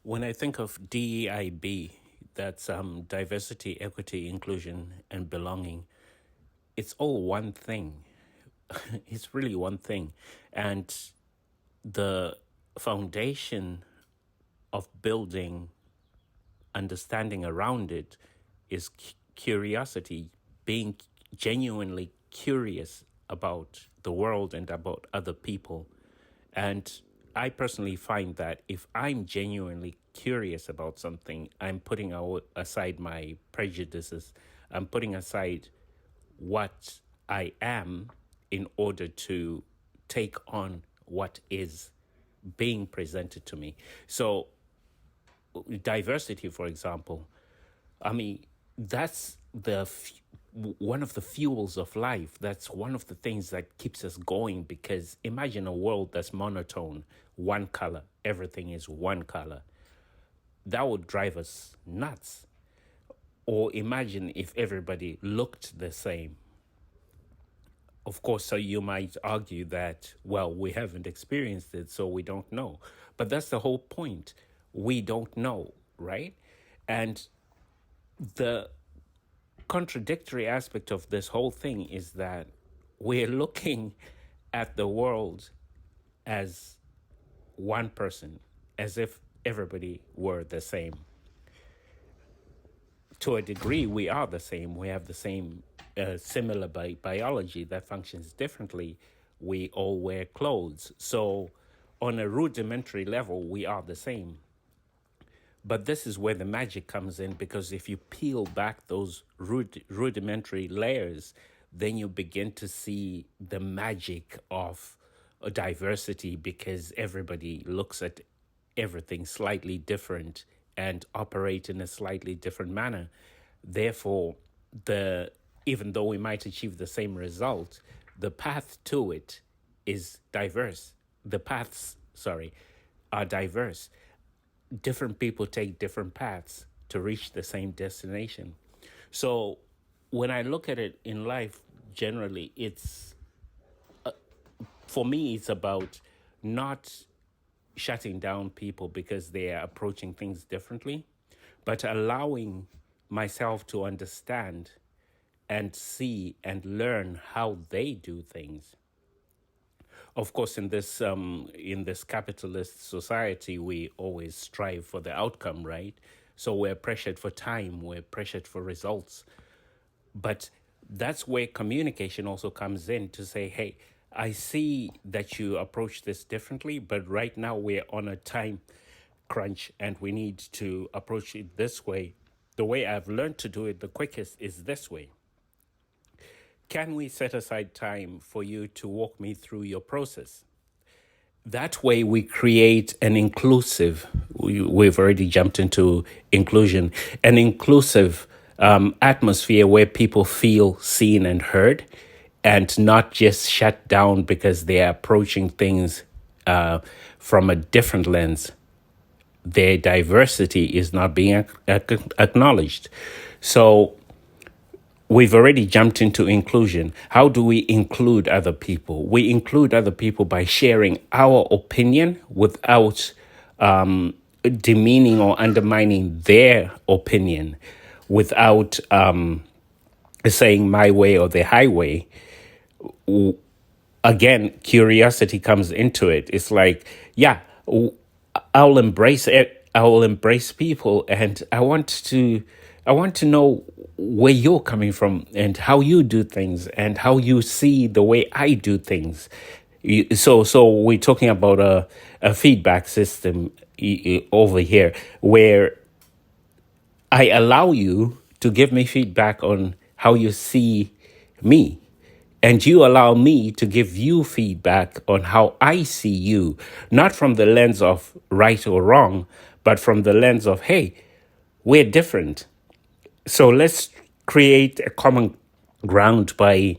When I think of DEIB, that's diversity, equity, inclusion, and belonging, it's all one thing. It's really one thing. And the foundation of building understanding around it is curiosity, being genuinely curious about the world and about other people. And I personally find that if I'm genuinely curious about something, I'm putting aside my prejudices, I'm putting aside what I am in order to take on what is being presented to me. So, diversity, for example, I mean, that's one of the fuels of life. That's one of the things that keeps us going, because imagine a world that's monotone, one color, everything is one color. That would drive us nuts. Or imagine if everybody looked the same. Of course, so you might argue that, well, we haven't experienced it, so we don't know. But that's the whole point. We don't know, right? And the contradictory aspect of this whole thing is that we're looking at the world as one person, as if everybody were the same. To a degree, we are the same. We have the same similar biology that functions differently. We all wear clothes. So, on a rudimentary level, we are the same. But this is where the magic comes in, because if you peel back those rudimentary layers, then you begin to see the magic of a diversity, because everybody looks at everything slightly different and operate in a slightly different manner. Therefore, the even though we might achieve the same result, the path to it is diverse. The paths, sorry, are diverse. Different people take different paths to reach the same destination. So when I look at it in life, generally, it's for me, it's about not shutting down people because they are approaching things differently, but allowing myself to understand and see and learn how they do things. Of course, in this capitalist society, we always strive for the outcome, right? So we're pressured for time, we're pressured for results. But that's where communication also comes in, to say, hey, I see that you approach this differently, but right now we're on a time crunch and we need to approach it this way. The way I've learned to do it the quickest is this way. Can we set aside time for you to walk me through your process? That way we create an inclusive, we've already jumped into inclusion, an inclusive atmosphere where people feel seen and heard, and not just shut down because they're approaching things from a different lens. Their diversity is not being acknowledged. So we've already jumped into inclusion. How do we include other people? We include other people by sharing our opinion without demeaning or undermining their opinion, without saying my way or the highway. Again, curiosity comes into it. It's like, yeah, I'll embrace it. I will embrace people, and I want to know where you're coming from and how you do things and how you see the way I do things. So we're talking about a feedback system over here, where I allow you to give me feedback on how you see me. And you allow me to give you feedback on how I see you, not from the lens of right or wrong, but from the lens of, hey, we're different. So let's create a common ground by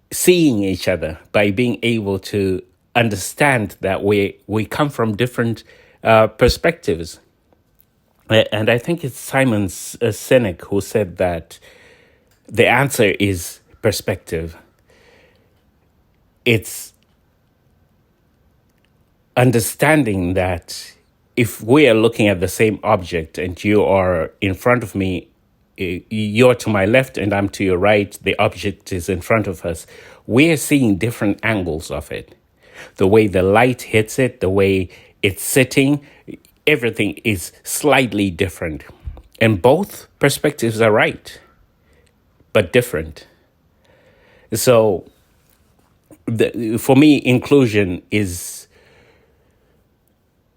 seeing each other, by being able to understand that we come from different perspectives. And I think it's Simon Sinek who said that the answer is perspective. It's understanding that if we are looking at the same object and you are in front of me, you're to my left and I'm to your right, the object is in front of us, we are seeing different angles of it. The way the light hits it, the way it's sitting, everything is slightly different. And both perspectives are right, but different. So for me, inclusion is,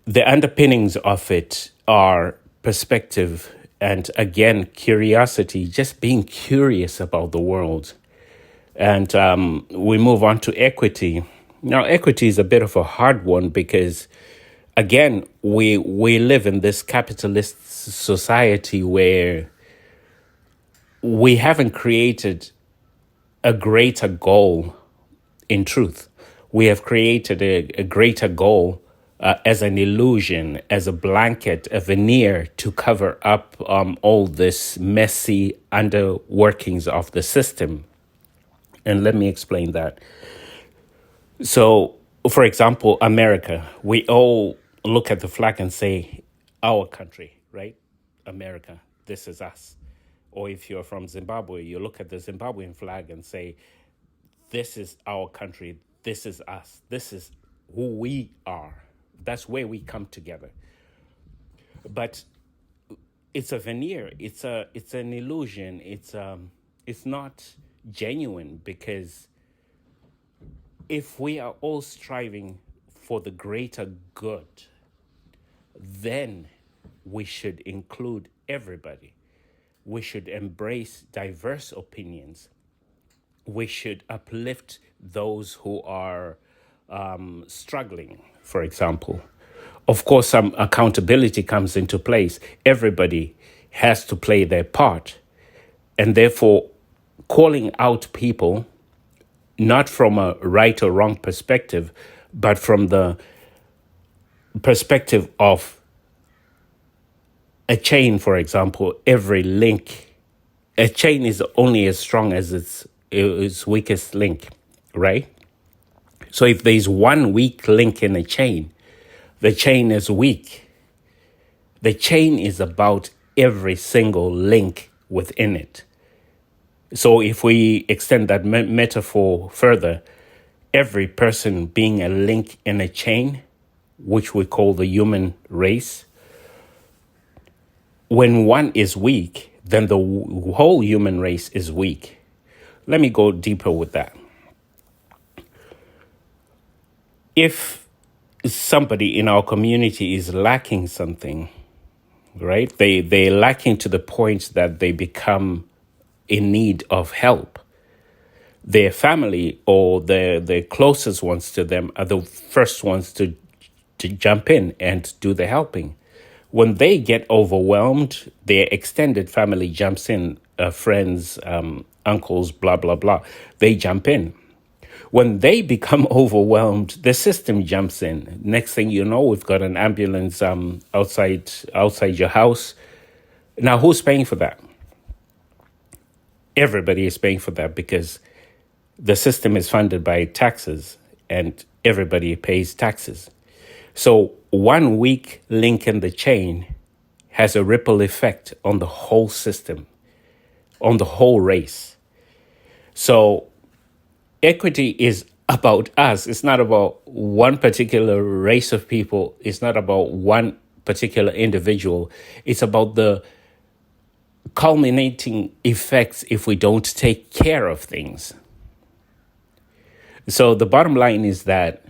the underpinnings of it are perspective and, again, curiosity, just being curious about the world. And we move on to equity. Now, equity is a bit of a hard one because, again, we live in this capitalist society where we haven't created a greater goal in truth. We have created a greater goal as an illusion, as a blanket, a veneer to cover up all this messy underworkings of the system. And let me explain that. So, for example, America, we all look at the flag and say, our country, right? America, this is us. Or if you're from Zimbabwe, you look at the Zimbabwean flag and say, this is our country, this is us, this is who we are. That's where we come together. But it's a veneer, it's an illusion, it's not genuine, because if we are all striving for the greater good, then we should include everybody. We should embrace diverse opinions. We should uplift those who are struggling, for example. Of course, some accountability comes into place. Everybody has to play their part. And therefore, calling out people, not from a right or wrong perspective, but from the perspective of a chain, for example, every link. A chain is only as strong as its weakest link, right? So if there's one weak link in a chain, the chain is weak. The chain is about every single link within it. So if we extend that metaphor further, every person being a link in a chain, which we call the human race, when one is weak, then the whole human race is weak. Let me go deeper with that. If somebody in our community is lacking something, right? They're lacking to the point that they become in need of help. Their family or the closest ones to them are the first ones to jump in and do the helping. When they get overwhelmed, their extended family jumps in, friends, uncles, blah, blah, blah. They jump in. When they become overwhelmed, the system jumps in. Next thing you know, we've got an ambulance outside your house. Now, who's paying for that? Everybody is paying for that because the system is funded by taxes and everybody pays taxes. So one weak link in the chain has a ripple effect on the whole system, on the whole race. So equity is about us. It's not about one particular race of people. It's not about one particular individual. It's about the culminating effects if we don't take care of things. So the bottom line is that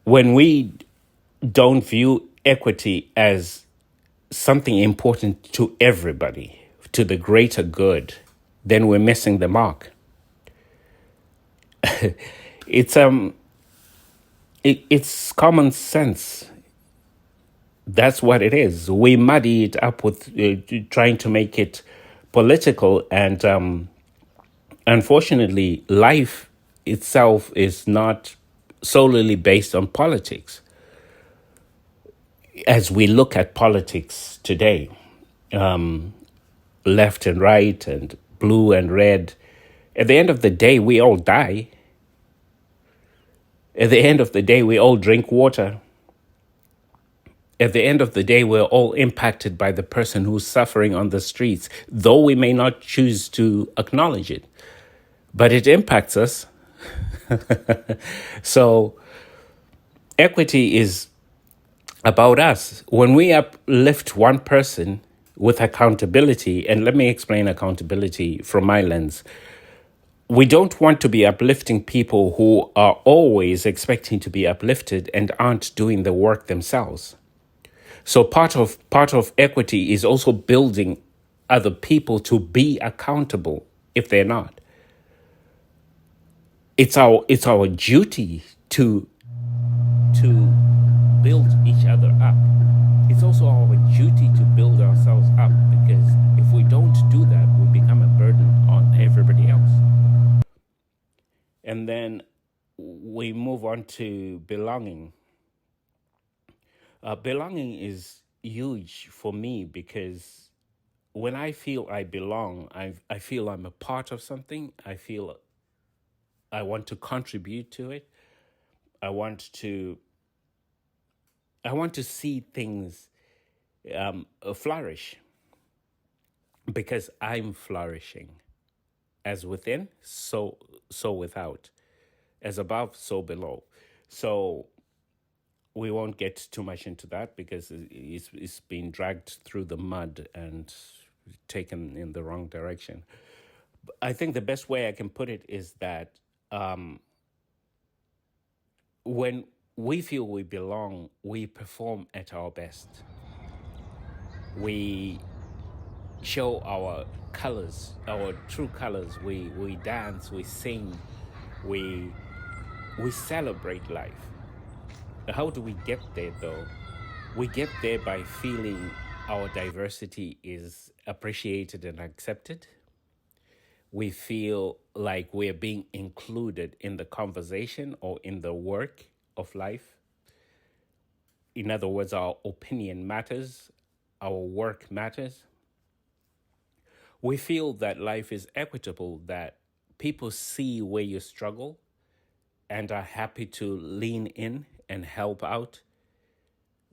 when we don't view equity as something important to everybody, to the greater good, then we're missing the mark. It's common sense. That's what it is. We muddy it up with trying to make it political, and unfortunately, life itself is not solely based on politics. As we look at politics today, left and right and blue and red, at the end of the day, we all die. At the end of the day, we all drink water. At the end of the day, we're all impacted by the person who's suffering on the streets, though we may not choose to acknowledge it. But it impacts us. So equity is about us. When we uplift one person with accountability, and let me explain accountability from my lens. We don't want to be uplifting people who are always expecting to be uplifted and aren't doing the work themselves. So part of equity is also building other people to be accountable if they're not. It's our duty to build each other up. It's also our duty to build ourselves up, because if we don't do that, we become a burden on everybody else. And then we move on to belonging. Belonging is huge for me, because when I feel I belong, I feel I'm a part of something. I feel I want to contribute to it. I want to see things flourish, because I'm flourishing. As within, so without. As above, so below. So we won't get too much into that, because it's been dragged through the mud and taken in the wrong direction. I think the best way I can put it is that when we feel we belong, we perform at our best. We show our colors, our true colors. We dance, we sing, we celebrate life. How do we get there, though? We get there by feeling our diversity is appreciated and accepted. We feel like we're being included in the conversation or in the work of life. In other words, our opinion matters, our work matters. We feel that life is equitable, that people see where you struggle and are happy to lean in and help out.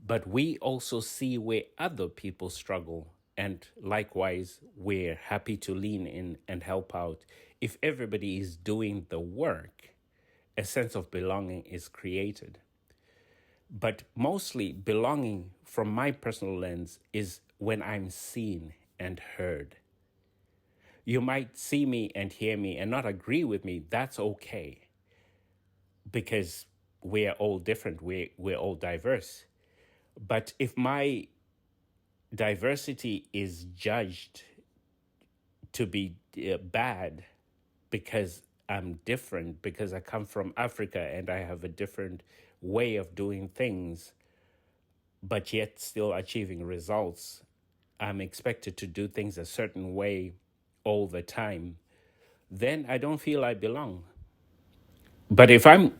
But we also see where other people struggle, and likewise, we're happy to lean in and help out. If everybody is doing the work, a sense of belonging is created. But mostly, belonging from my personal lens is when I'm seen and heard. You might see me and hear me and not agree with me. That's okay, because we're all different. We're all diverse. But if my diversity is judged to be bad because I'm different, because I come from Africa and I have a different way of doing things, but yet still achieving results, I'm expected to do things a certain way all the time, then I don't feel I belong. But if I'm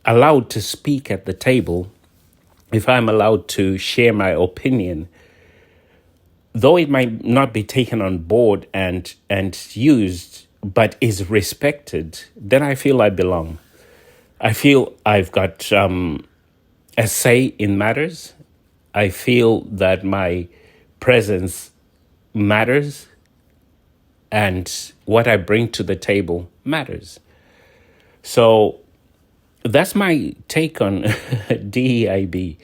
allowed to speak at the table, if I'm allowed to share my opinion, though it might not be taken on board and used, but is respected, then I feel I belong. I feel I've got a say in matters. I feel that my presence matters, and what I bring to the table matters. So that's my take on DEIB.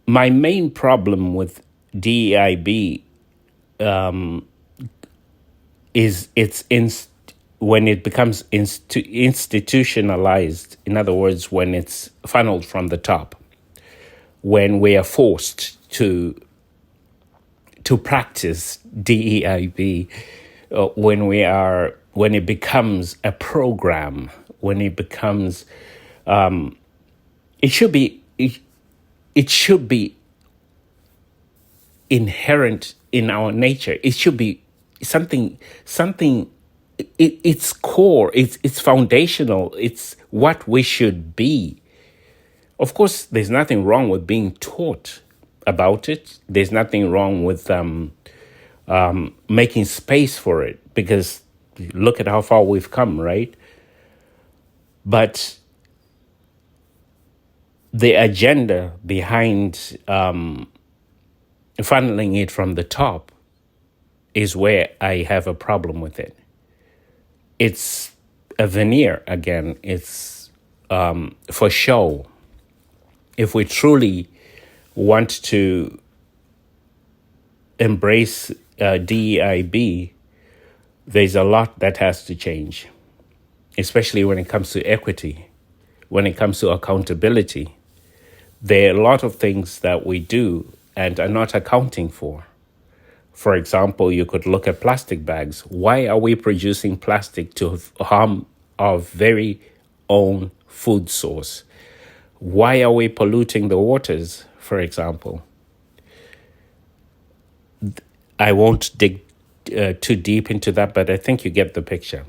My main problem with DEIB is when it becomes institutionalized. In other words, when it's funneled from the top, when we are forced to practice DEIB, when it becomes a program, when it becomes it should be inherent in our nature. It should be something. It's core. It's foundational. It's what we should be. Of course, there's nothing wrong with being taught about it. There's nothing wrong with making space for it, because look at how far we've come, right? But the agenda behind funneling it from the top is where I have a problem with it. It's a veneer again. It's for show. If we truly want to embrace DEIB, there's a lot that has to change, especially when it comes to equity, when it comes to accountability. There are a lot of things that we do and are not accounting for. For example, you could look at plastic bags. Why are we producing plastic to harm our very own food source? Why are we polluting the waters, for example? I won't dig too deep into that, but I think you get the picture.